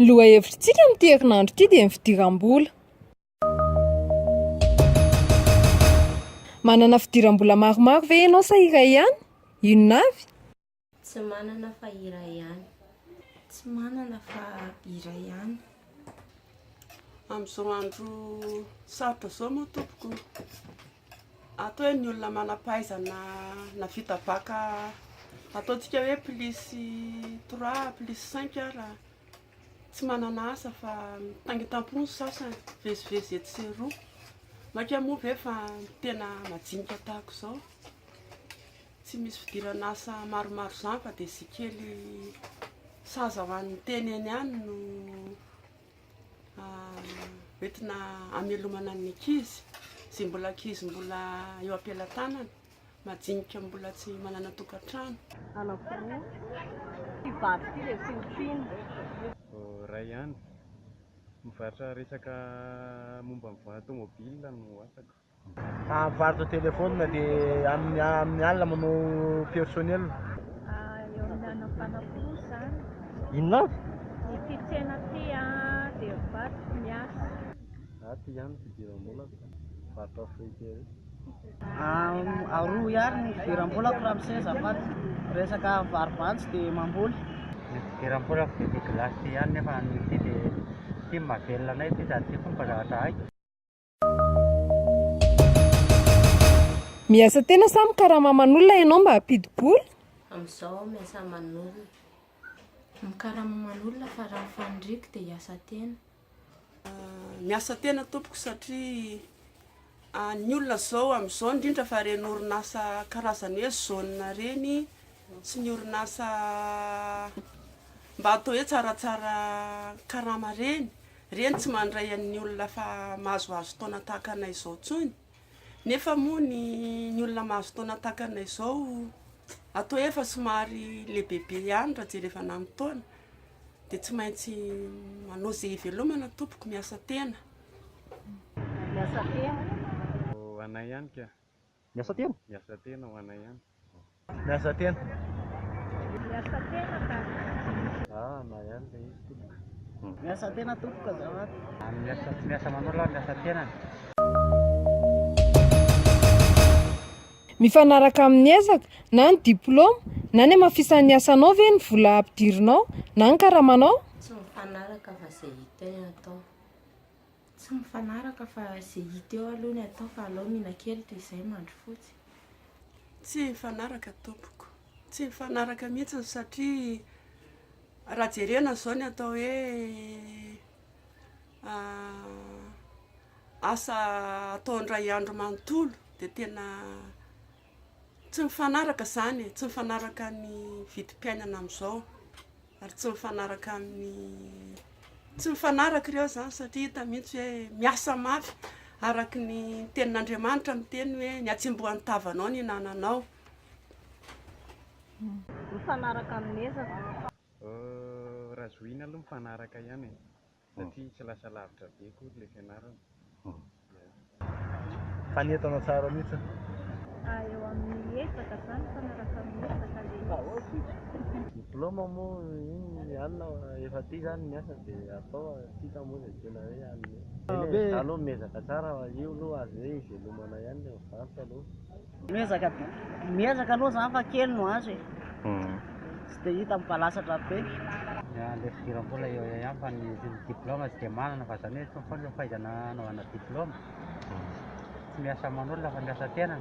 Ny lohahevitrintsika amin'ity herinandro ity dia ny fidiram-bola. Manana fidiram-bola maromaro ve ianao sa iray ihany? Inona avy? Tsy manana fa iray ihany. Tsy manana fa iray ihany. Amin'izao andro sarotra izao moa tompoko, atao hoe ny olona manam-pahaizana navita baka, ataontsika hoe +3 +5 ara, tsy manana asa fa mitangitam-po ny sasany, vezivezy etsy sy eroa. Maika moa ve fa tena majinika tahako izao, tsy misy fidirana asa maromaro izany fa dia zikely saza ho an'ny teneny ihany no entina hamelomana ny ankizy, izay mbola ankizy mbola eo am-pelantanana, majinika mbola tsy manana tokantrano. Anankiroa, mpivarotra ity dia fiompiana. Ray ihany, mivarotra resaka momba ny tômôbilina no asako. Mivarotra telefônina dia amin'ny alina manao personnel. Eo amin'ny anao fanampo izany. Inona? Ity tsena ity dia mivarotra miasa. Ty ihany fidiram-bola, mivarotra fritere. Aroa ihany ny fidiram-bolako raha amin'ny azafady. Resaka varobantsy dia mamboly. Ny fidiram-bolako dia glasy ihany nefa ity dia tsy mahavelona anay ity sady tsy fomba zavatra haiko. Miasa tena sa mikaramaman'olona ianao mba hampidi-bola? Amin'izao miasa aman'olona. Mikaramaman'olona fa raha mifandriako dia hiasa tena. Miasa tena tompoko satria ny olona izao amin'izao indrindra fa reny orinasa karazany hoe zone reny sy ny orinasa mba atao hoe tsaratsara karama reny tsy mandray amin'ny olona fa mahazoazo taona tahaka anay izao intsony. Nefa moa ny olona mahazo taona tahaka anay izao atao efa somary lehibehibe ihany raha jerevana amin'ny taona, dia tsy maintsy manao izay ivelomana tompoko, miasa tena. Miasa tena. Ho anay ihany ka. Miasa tena? Miasa tena ho anay ihany. Miasa tena? Miasa tena ka. Na ihany ilay izy tompoko. Miasa tena tompoko azafady. Tsy miasa man'olona aho, miasa tena. Mifanaraka amin'ny ezaka na ny diplôma na ny amafisan'ny asanao ve ny vola ampidirinao na ny karamanao? Tsy mifanaraka fa izay hita eo ny atao. Tsy mifanaraka fa izay hita eo aloha ny atao fa aleo mihina kely toy izay mandro fotsy. Tsy mifanaraka tompoko, tsy mifanaraka mihitsy satria raha jerena izao ny atao hoe asa atao indray andro manontolo dia tena tsy mifanaraka izany, tsy mifanaraka ny vidim-piainana amin'izao ary tsy mifanaraka amin'ny tsy mifanaraka ireo izany satria hita mihitsy hoe miasa mafy araka ny tenin'Andriamanitra miteny hoe ny atsimbohan'ny tavanao ny hinananao. Mifanaraka amin'ny ezaka. Raha zohina aloha mifanaraka ihany satria tsy lasa lavitra be koa ilay fianarana. Fanentana tsara mihitsy. Eo amin'ny ezaka izany mifanaraka amin'ny ezaka ilay. Diplôma moa iny alina efa ty zany miasa dia atao tika moa dia tena hoe alina. Aloha miezaka tsara io aloha azo hoe ivelomana ihany ilay mivarotra aloha. Miezaka aloha izany fa kely no azo e. Tsy dia hita mipalasatra be. Ilay fidiram-bola eo ihany fa ny diplôma tsy dia manana fa izany hoe tsy mifanjo fahaizana anaovana diplôma. Tsy miasa aman'olona fa miasa tena.